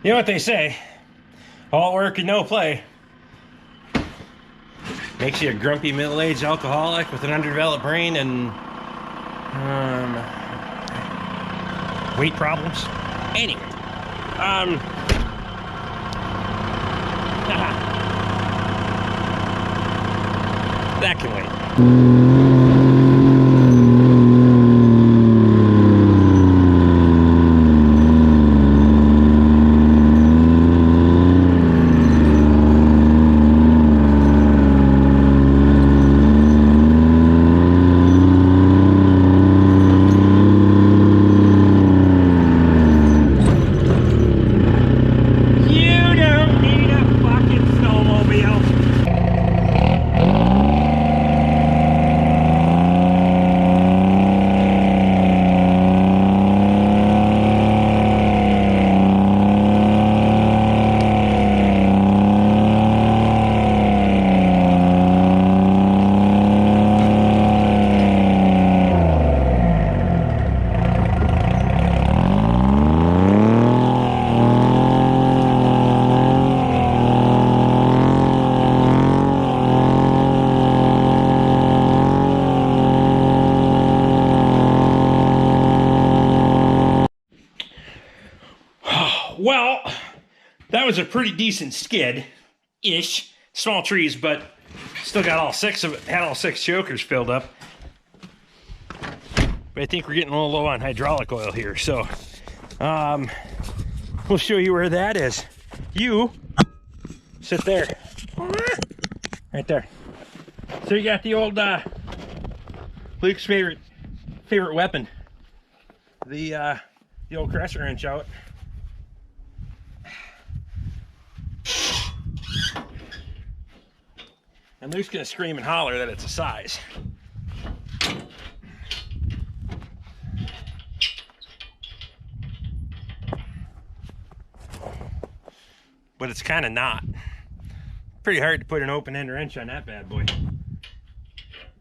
You know what they say, all work and no play makes you a grumpy middle-aged alcoholic with an underdeveloped brain and weight problems. Anyway, that can wait. Well, that was a pretty decent skid-ish. Small trees, but still got all six of it. Had all six chokers filled up. But I think we're getting a little low on hydraulic oil here, so we'll show you where that is. You sit there, right there. So you got the old Luke's favorite weapon, the old crescent wrench out. And Luke's gonna scream and holler that it's a size. But it's kind of not. Pretty hard to put an open end wrench on that bad boy.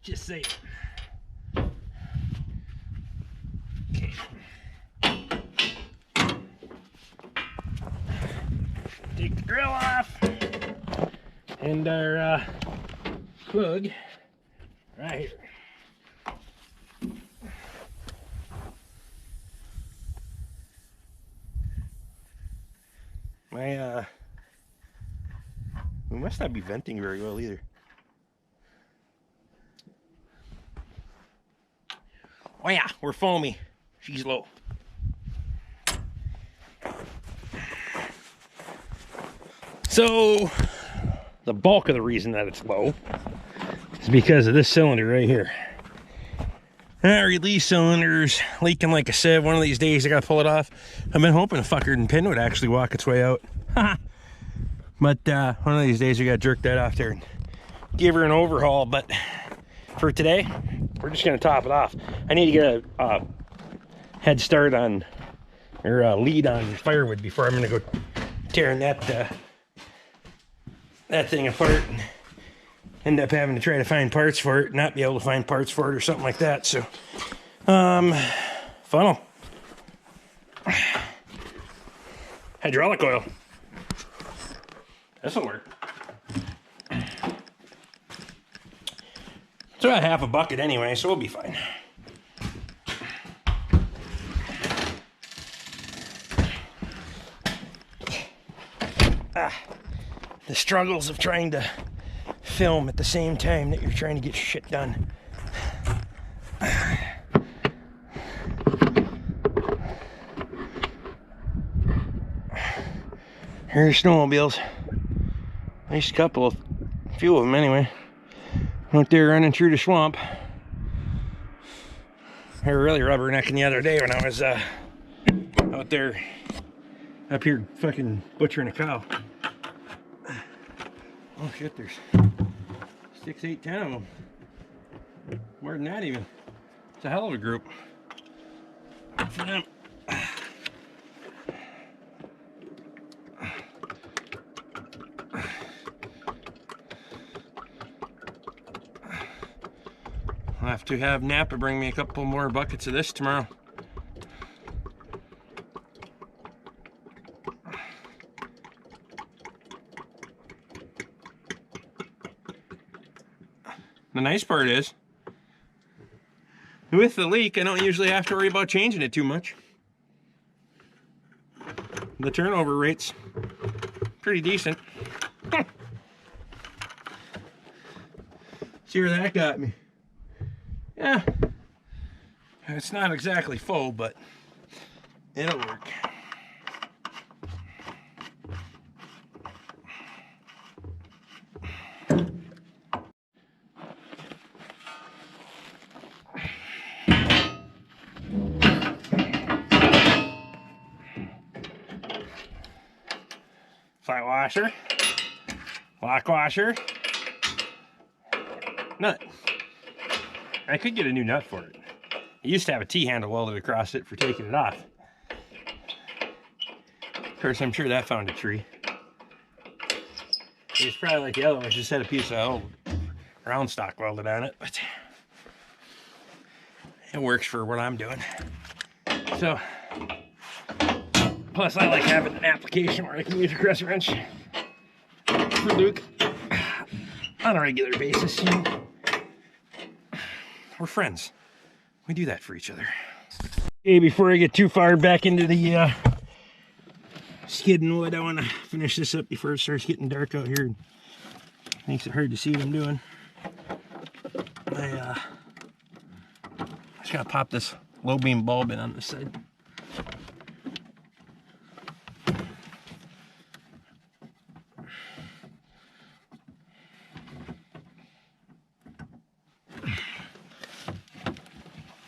Just say it. Okay. Take the grill off. And our plug right here. We must not be venting very well either. Oh yeah, we're foamy. She's low. So the bulk of the reason that it's low is because of this cylinder right here. That release cylinder's leaking like a sieve. One of these days I gotta pull it off. I've been hoping a fucking pin would actually walk its way out. But one of these days we gotta jerk that off there and give her an overhaul. But for today, we're just gonna top it off. I need to get a head start on, or a lead on firewood before I'm gonna go tearing that thing apart and end up having to try to find parts for it, not be able to find parts for it or something like that. So funnel, hydraulic oil, this'll work. It's about half a bucket anyway, so we'll be fine. The struggles of trying to film at the same time that you're trying to get shit done. Here's snowmobiles. Nice couple of, few of them anyway. Out there running through the swamp. They were really rubbernecking the other day when I was out there, up here fucking butchering a cow. Oh shit, there's 6, 8, 10 of them. More than that even. It's a hell of a group. For them. I'll have to have Napa bring me a couple more buckets of this tomorrow. The nice part is, with the leak, I don't usually have to worry about changing it too much. The turnover rate's pretty decent. See where that got me? Yeah, it's not exactly full, but it'll work. Flat washer, lock washer, nut. I could get a new nut for it. I used to have a T-handle welded across it for taking it off. Of course, I'm sure that found a tree. It's probably like the other one, just had a piece of old round stock welded on it, but it works for what I'm doing. So, plus I like having an application where I can use a crescent wrench for Luke on a regular basis. You know, we're friends. We do that for each other. Okay, before I get too far back into the skidding wood, I want to finish this up before it starts getting dark out here. Makes it hard to see what I'm doing. I just gotta pop this low beam bulb in on this side.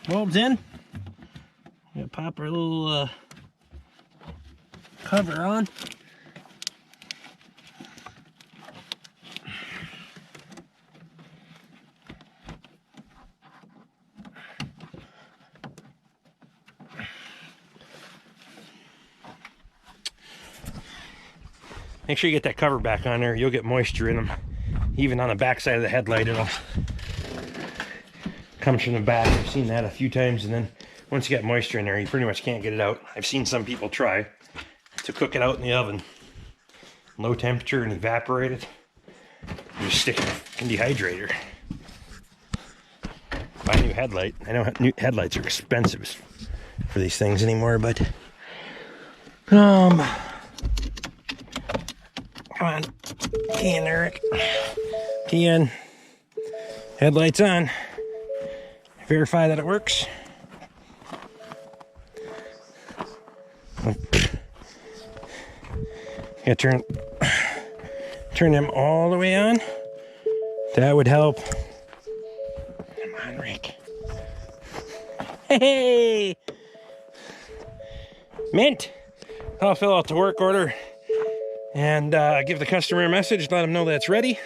Bulb's in. We're gonna pop our little cover on. Make sure you get that cover back on there. You'll get moisture in them. Even on the back side of the headlight, it'll comes from the back. I've seen that a few times, and then once you get moisture in there, you pretty much can't get it out. I've seen some people try to cook it out in the oven, low temperature, and evaporate it. You just stick it in the dehydrator. Buy a new headlight. I know new headlights are expensive for these things anymore, but come on, key in, Eric. Key in. Headlights on. Verify that it works. Yeah, turn them all the way on. That would help. Come on, Rick. Hey! Mint! I'll fill out the work order and give the customer a message, let them know that's ready.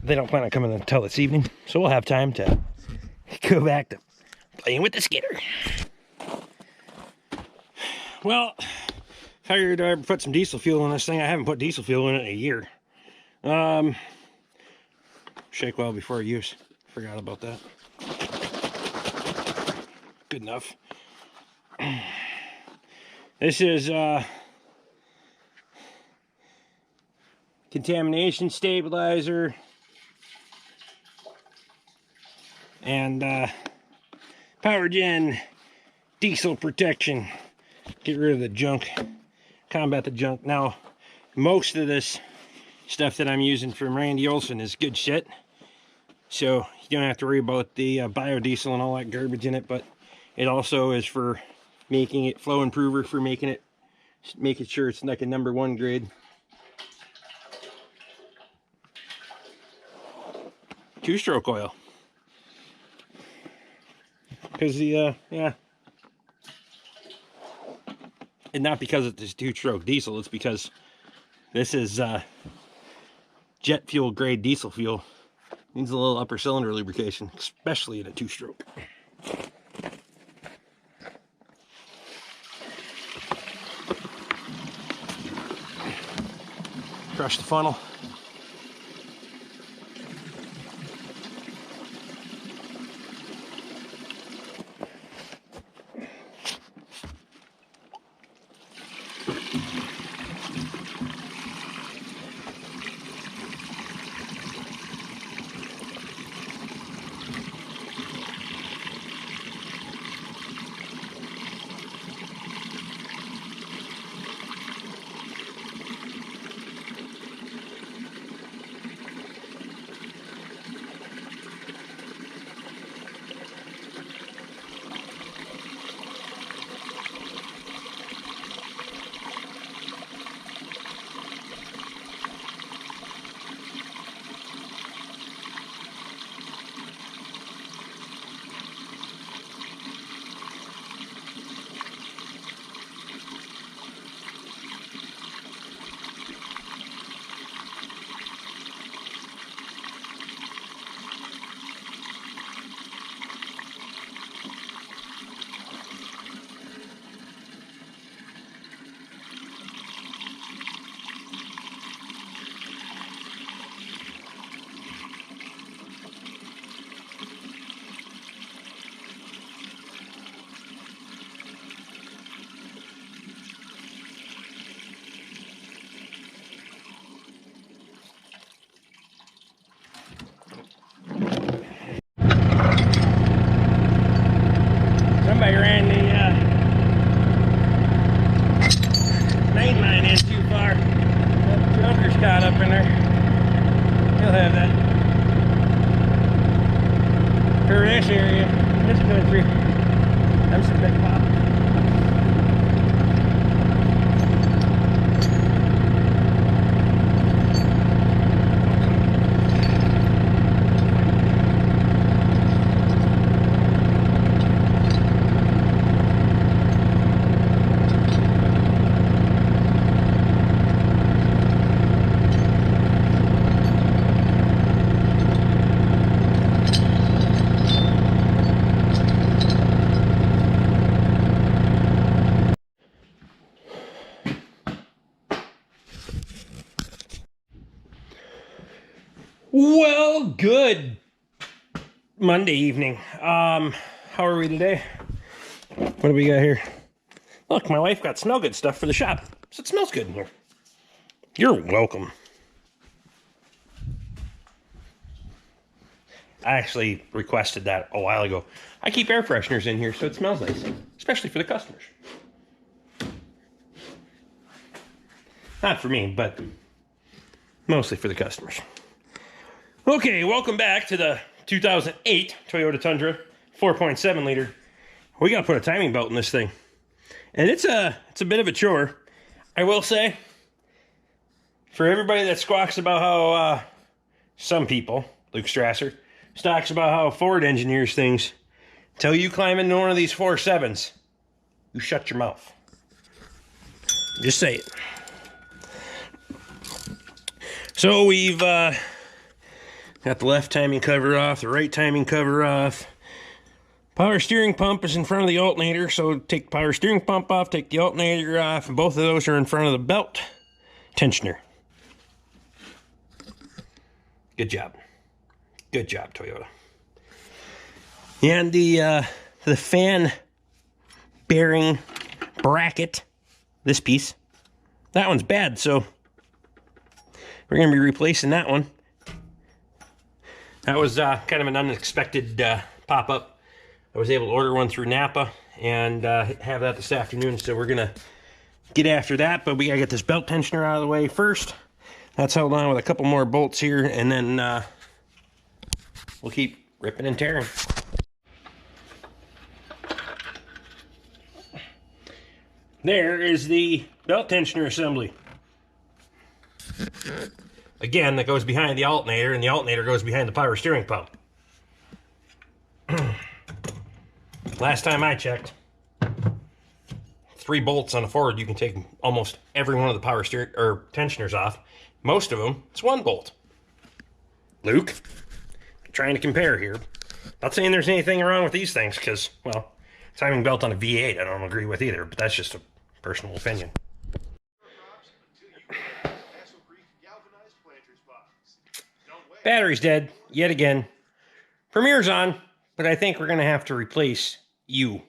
They don't plan on coming until this evening, so we'll have time to go back to playing with the skidder. Well, figured I'd put some diesel fuel in this thing. I haven't put diesel fuel in it in a year. Shake well before use. Forgot about that. Good enough. This is contamination stabilizer and power gen diesel protection. Get rid of the junk, combat the junk. Now, most of this stuff that I'm using from Randy Olson is good shit, so you don't have to worry about the biodiesel and all that garbage in it, but it also is for making it flow improver, for making sure it's like a #1 grade. Two-stroke oil. Because the, yeah. And not because it's two-stroke diesel, it's because this is jet fuel grade diesel fuel. Needs a little upper cylinder lubrication, especially in a two-stroke. Crush the funnel. For this area, this country, that's a big pop. Well, good Monday evening. How are we today? What do we got here? Look, my wife got smell good stuff for the shop, so it smells good in here. You're welcome. I actually requested that a while ago. I keep air fresheners in here so it smells nice, especially for the customers. Not for me, but mostly for the customers. Okay, welcome back to the 2008 Toyota Tundra 4.7 liter. We gotta put a timing belt in this thing. And it's a bit of a chore. I will say, for everybody that squawks about how, some people, Luke Strasser, talks about how Ford engineers things, till you climb into one of these 4.7s, you shut your mouth. Just say it. So we've got the left timing cover off, the right timing cover off. Power steering pump is in front of the alternator, so take the power steering pump off, take the alternator off, and both of those are in front of the belt tensioner. Good job. Good job, Toyota. And the fan bearing bracket, this piece, that one's bad, so we're going to be replacing that one. That was kind of an unexpected pop-up. I was able to order one through Napa and have that this afternoon, so we're going to get after that, but we got to get this belt tensioner out of the way first. That's held on with a couple more bolts here, and then we'll keep ripping and tearing. There is the belt tensioner assembly. Again, that goes behind the alternator, and the alternator goes behind the power steering pump. Last time I checked, 3 bolts on a Ford, you can take almost every one of the power steering or tensioners off. Most of them, it's 1 bolt. Luke, trying to compare here. Not saying there's anything wrong with these things, because, well, timing belt on a V8 I don't agree with either, but that's just a personal opinion. Battery's dead, yet again. Premier's on, but I think we're going to have to replace you.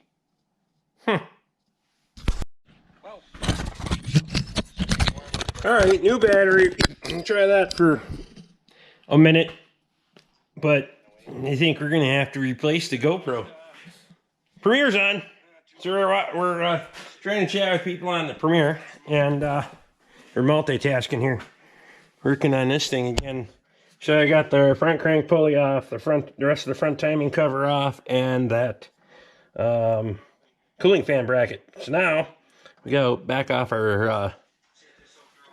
Alright, new battery. I'll try that for a minute. But I think we're going to have to replace the GoPro. Premier's on. So we're trying to chat with people on the Premiere. And we're multitasking here. Working on this thing again. So I got the front crank pulley off, the rest of the front timing cover off, and that cooling fan bracket. So now we go back off our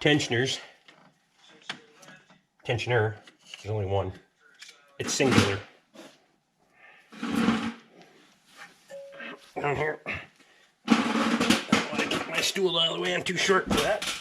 tensioner. There's only one. It's singular. Down here. I don't want to kick my stool out of the way. I'm too short for that.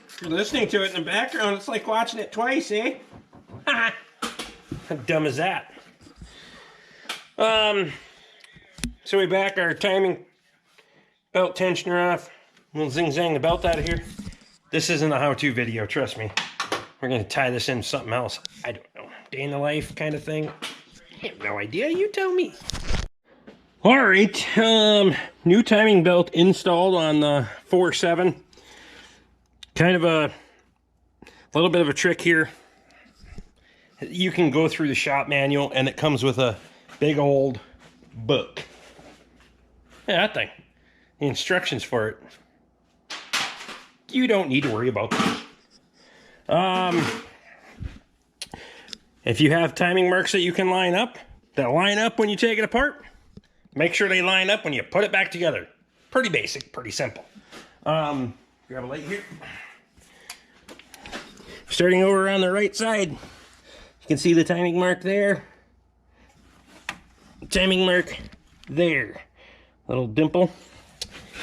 If you're listening to it in the background, it's like watching it twice, eh? How dumb is that? So we back our timing belt tensioner off. We'll zing-zang the belt out of here. This isn't a how-to video, trust me. We're going to tie this in something else. I don't know. day in the life kind of thing. I have no idea, you tell me. All right, new timing belt installed on the 4.7. Kind of a little bit of a trick here. You can go through the shop manual and it comes with a big old book. Yeah, that thing. The instructions for it. You don't need to worry about that. If you have timing marks that you can line up, that line up when you take it apart, make sure they line up when you put it back together. Pretty basic, pretty simple. Grab a light here. Starting over on the right side, you can see the timing mark there. Timing mark there. Little dimple.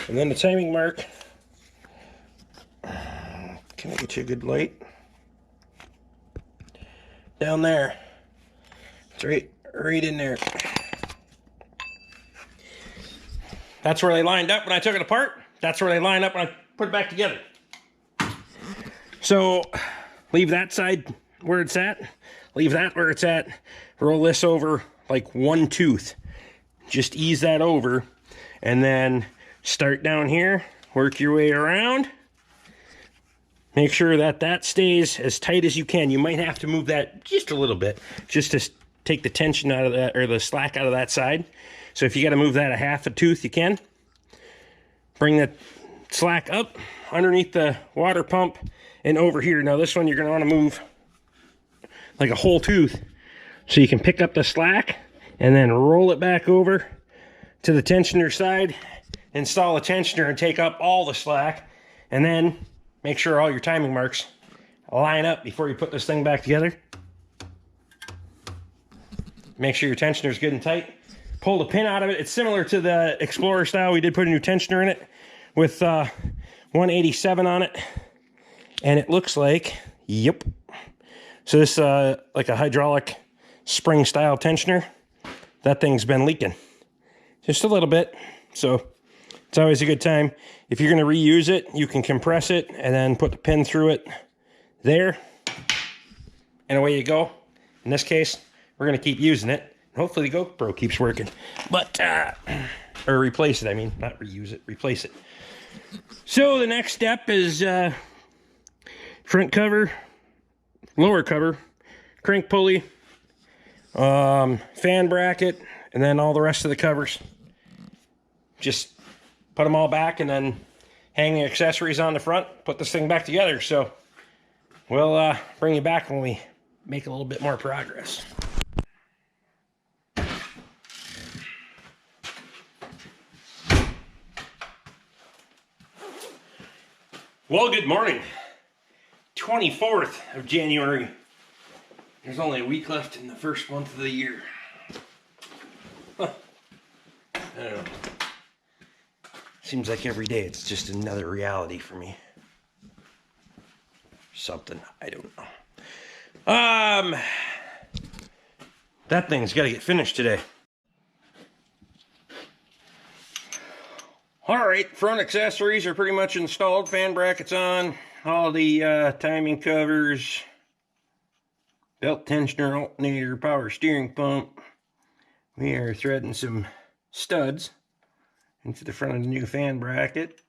And then the timing mark. Can I get you a good light? Down there. It's right in there. That's where they lined up when I took it apart. That's where they lined up when I put it back together. So leave that side where it's at. Leave that where it's at. Roll this over like one tooth. Just ease that over. And then start down here. Work your way around. Make sure that that stays as tight as you can. You might have to move that just a little bit, just to take the tension out of that, or the slack out of that side. So if you got to move that a half a tooth, you can. Bring that slack up underneath the water pump and over here. Now this one you're going to want to move like a whole tooth so you can pick up the slack and then roll it back over to the tensioner side, install a tensioner and take up all the slack, and then make sure all your timing marks line up before you put this thing back together. Make sure your tensioner is good and tight. Pull the pin out of it. It's similar to the Explorer style. We did put a new tensioner in it with 187 on it. And it looks like, yep. So this like a hydraulic spring style tensioner. That thing's been leaking. Just a little bit. So it's always a good time. If you're going to reuse it, you can compress it and then put the pin through it there. And away you go. In this case, we're going to keep using it. Hopefully the GoPro keeps working. But, or replace it, I mean. Not reuse it, replace it. So the next step is front cover, lower cover, crank pulley, fan bracket, and then all the rest of the covers. Just put them all back and then hang the accessories on the front, put this thing back together. So we'll bring you back when we make a little bit more progress. Well, good morning. 24th of January. There's only a week left in the first month of the year. Huh. I don't know. Seems like every day it's just another reality for me. Something, I don't know. That thing's got to get finished today. All right, front accessories are pretty much installed. Fan brackets on, all the timing covers, belt tensioner, alternator, power steering pump. We are threading some studs into the front of the new fan bracket.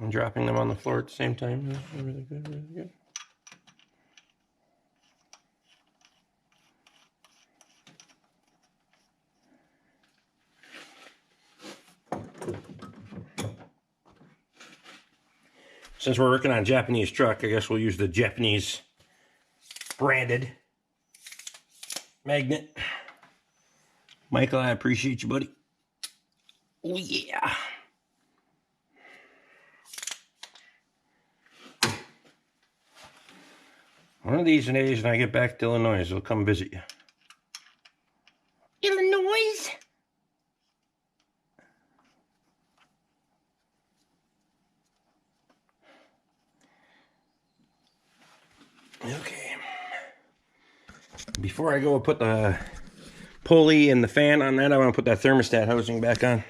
I'm dropping them on the floor at the same time. Really good, really good. Since we're working on a Japanese truck, I guess we'll use the Japanese branded magnet. Michael, I appreciate you, buddy. Oh, yeah. One of these days when I get back to Illinois, we'll come visit you. Illinois? Okay. Before I go put the pulley and the fan on that. I want to put that thermostat housing back on.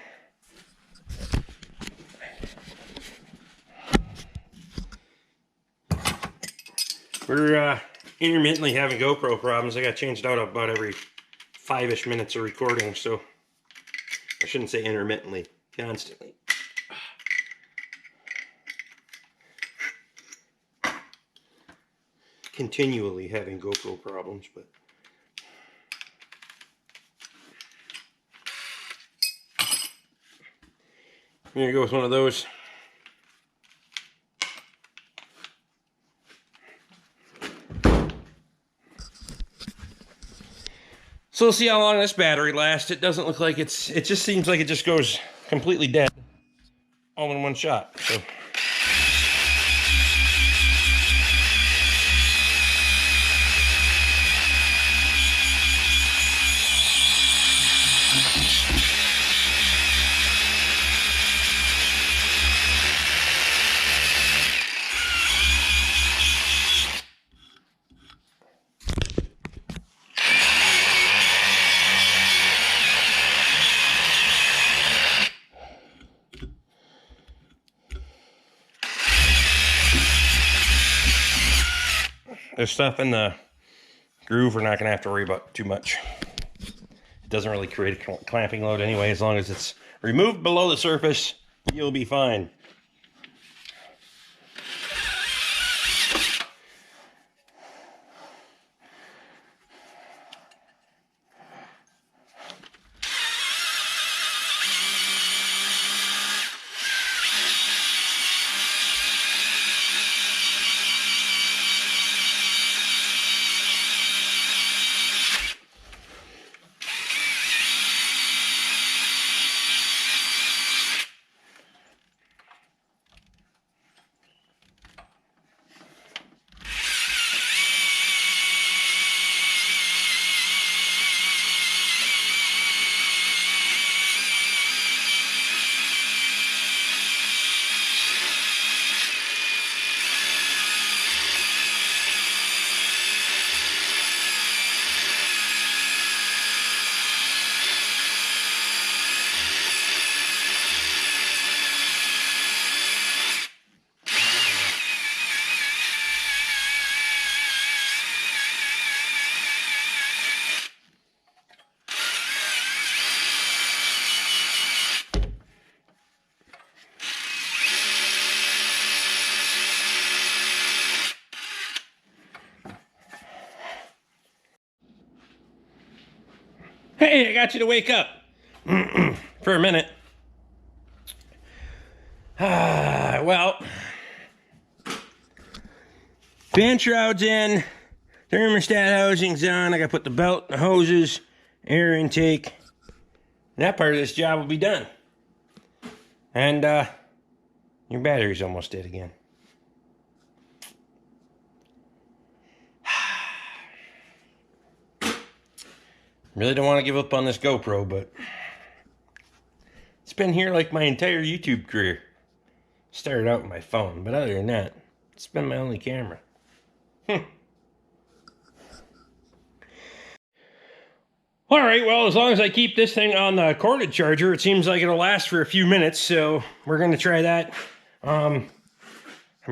We're intermittently having GoPro problems. I got changed out about every 5-ish minutes of recording, so I shouldn't say intermittently, constantly. Continually having GoPro problems, but here you go with one of those. So we'll see how long this battery lasts. It doesn't look like it just seems like it just goes completely dead all in one shot. So there's stuff in the groove we're not going to have to worry about too much. It doesn't really create a clamping load anyway. As long as it's removed below the surface, you'll be fine. Hey, I got you to wake up for a minute. Well, fan shroud's in, thermostat housing's on. I gotta put the belt, the hoses, air intake. That part of this job will be done. And your battery's almost dead again. Really don't want to give up on this GoPro, but it's been here like my entire YouTube career. Started out with my phone, but other than that, it's been my only camera. Alright, well, as long as I keep this thing on the corded charger, it seems like it'll last for a few minutes, so we're going to try that. I'm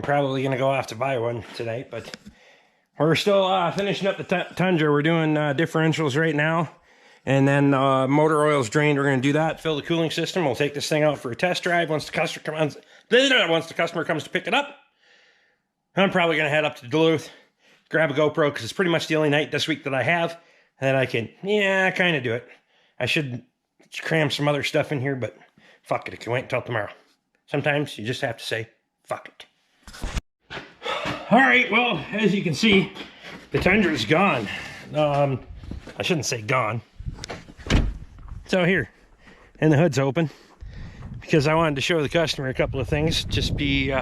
probably going to go off to buy one tonight, but we're still finishing up the Tundra. We're doing differentials right now. And then motor oil's drained. We're going to do that, fill the cooling system. We'll take this thing out for a test drive once the customer comes to pick it up. I'm probably going to head up to Duluth, grab a GoPro, because it's pretty much the only night this week that I have. And I can, kind of do it. I should cram some other stuff in here, but fuck it. It can wait until tomorrow. Sometimes you just have to say, fuck it. Alright, well, as you can see, the Tundra's gone. I shouldn't say gone. It's out here, and the hood's open, because I wanted to show the customer a couple of things, just be,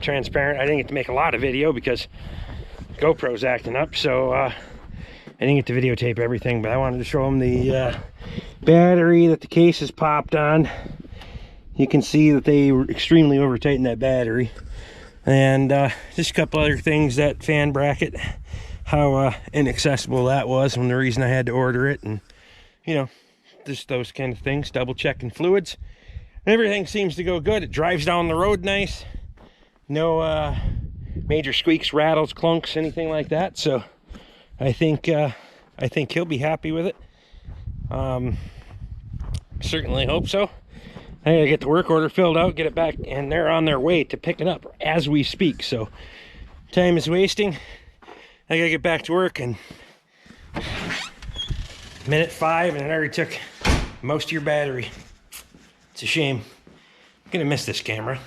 transparent. I didn't get to make a lot of video because GoPro's acting up, so I didn't get to videotape everything, but I wanted to show them the battery that the case is popped on. You can see that they extremely over-tightened that battery. And just a couple other things, that fan bracket how inaccessible that was, and the reason I had to order it, and you know, just those kind of things. Double checking fluids. Everything seems to go good. It drives down the road nice. No major squeaks, rattles, clunks, anything like that. So I think he'll be happy with it. Certainly hope so. I gotta get the work order filled out, get it back, and they're on their way to pick it up as we speak. So time is wasting. I gotta get back to work, and minute 5 and it already took most of your battery. It's a shame. I'm gonna miss this camera.